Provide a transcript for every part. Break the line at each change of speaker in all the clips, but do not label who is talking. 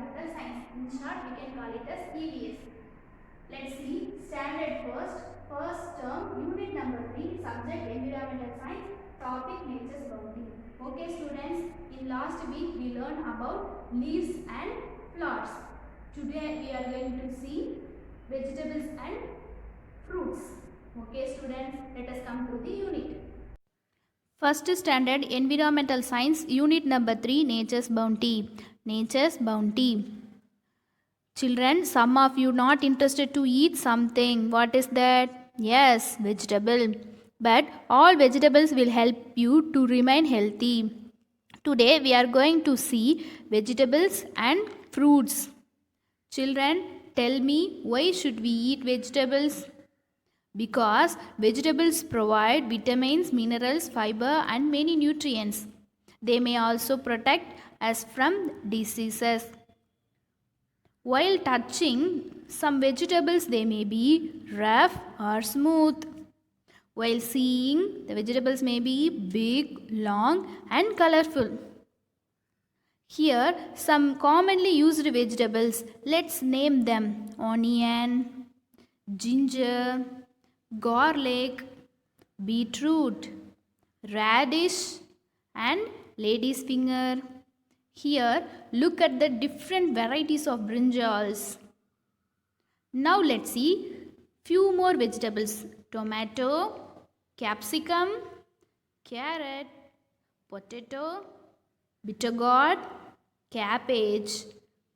Environmental Science. In short, we can call it as EVS. Let's see standard first term, unit number 3, subject Environmental Science, topic Nature's Bounty. Okay students, in last week we learned about leaves and flowers. Today we are going to see vegetables and fruits. Okay students, let us come to the unit. First standard Environmental Science, unit number 3, Nature's Bounty. Nature's Bounty. Children, some of you not interested to eat something. What is that? Yes, vegetable. But all vegetables will help you to remain healthy. Today we are going to see vegetables and fruits. Children, tell me, why should we eat vegetables? Because vegetables provide vitamins, minerals, fiber and many nutrients. They may also protect us from diseases. While touching some vegetables, they may be rough or smooth. While seeing, the vegetables may be big, long and colorful. Here, some commonly used vegetables. Let's name them: onion, ginger, garlic, beetroot, radish and lady's finger. Here, look at the different varieties of brinjals. Now let's see few more vegetables: tomato, capsicum, carrot, potato, bitter gourd, cabbage,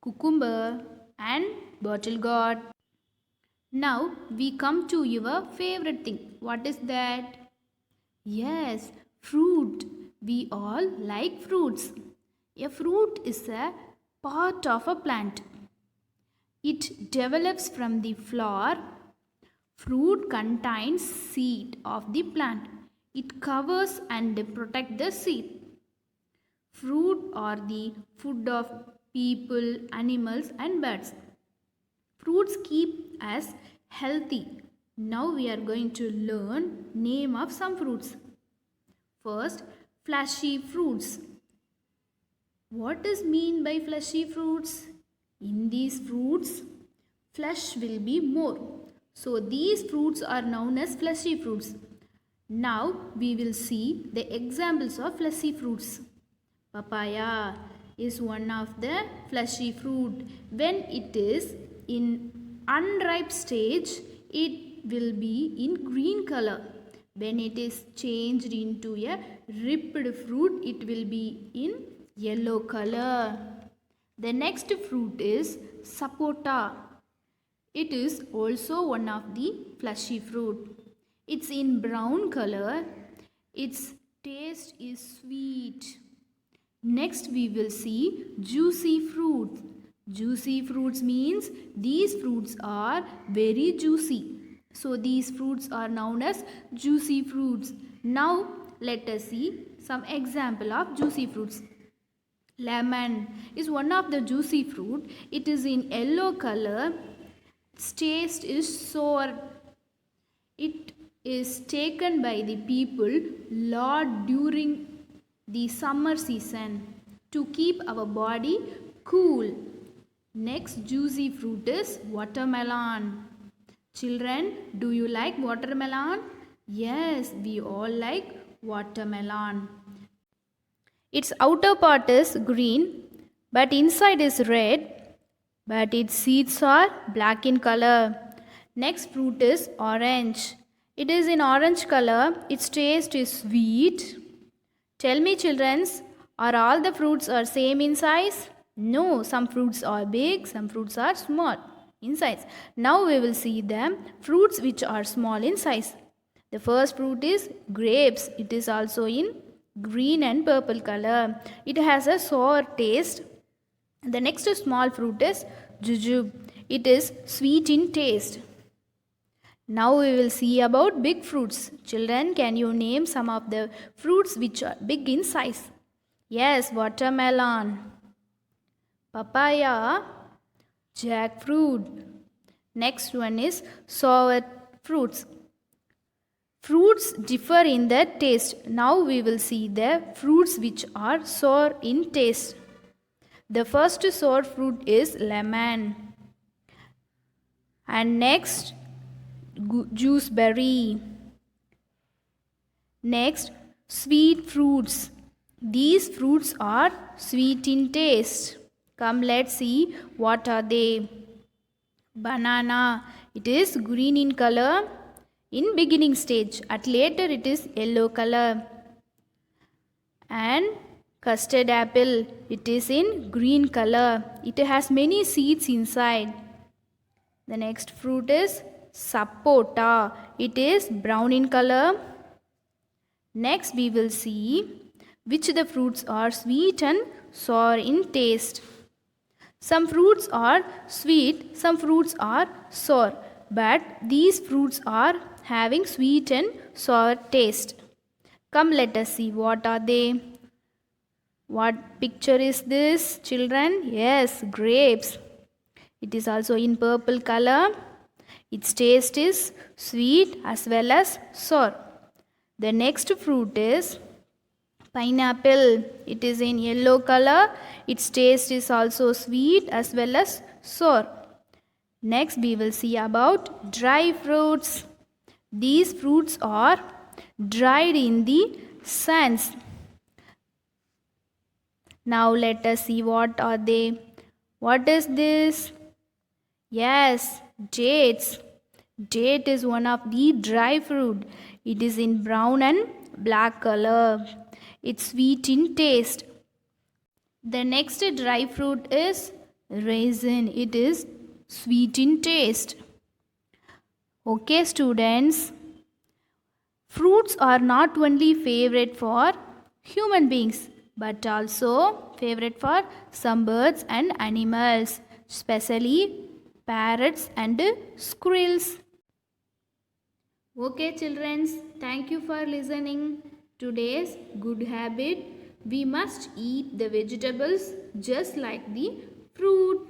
cucumber and bottle gourd. Now we come to your favorite thing. What is that? Yes, fruit. We all like fruits. A fruit is a part of a plant. It develops from the flower. Fruit contains seed of the plant. It covers and protects the seed. Fruit are the food of people, animals and birds. Fruits keep us healthy. Now we are going to learn name of some fruits. First, fleshy fruits. What is mean by fleshy fruits? In these fruits, flesh will be more. So these fruits are known as fleshy fruits. Now we will see the examples of fleshy fruits. Papaya is one of the fleshy fruit. When it is in unripe stage, it will be in green color. When it is changed into a ripe fruit, it will be in yellow color. The next fruit is sapota. It is also one of the fleshy fruit. It's in brown color. Its taste is sweet. Next we will see juicy fruit. Juicy fruits means these fruits are very juicy. So these fruits are known as juicy fruits. Now let us see some example of juicy fruits. Lemon is one of the juicy fruit. It is in yellow color. Its taste is sour. It is taken by the people lot during the summer season to keep our body cool. Next juicy fruit is watermelon. Children, do you like watermelon? Yes, we all like watermelon. Its outer part is green, but inside is red, but its seeds are black in color. Next fruit is orange. It is in orange color. Its taste is sweet. Tell me children, are all the fruits are same in size? No, some fruits are big, some fruits are small in size. Now we will see the fruits which are small in size. The first fruit is grapes. It is also in green and purple color. It has a sour taste. The next small fruit is jujube. It is sweet in taste. Now we will see about big fruits. Children, can you name some of the fruits which are big in size? Yes, watermelon, papaya, jackfruit. Next one is sour fruits. Fruits differ in their taste. Now we will see the fruits which are sour in taste.
The first sour fruit is lemon. And next, gooseberry. Next, sweet fruits. These fruits are sweet in taste. Come, let's see what are they. Banana. It is green in color in beginning stage. At later it is yellow color. And custard apple. It is in green color. It has many seeds inside. The next fruit is sapota. It is brown in color. Next we will see which the fruits are sweet and sour in taste. Some fruits are sweet, some fruits are sour, but these fruits are having sweet and sour taste. Come, let us see what are they. What picture is this, children? Yes, grapes. It is also in purple color. Its taste is sweet as well as sour. The next fruit is pineapple. It is in yellow color. Its taste is also sweet as well as sour. Next we will see about dry fruits. These fruits are dried in the sands. Now let us see what are they. What is this? Yes, dates. Date is one of the dry fruit. It is in brown and black color. It's sweet in taste. The next dry fruit is raisin. It is sweet in taste. Okay, students. Fruits are not only favorite for human beings but also favorite for some birds and animals, especially parrots and squirrels. Okay, children, thank you for listening. Today's good habit: we must eat the vegetables just like the fruit.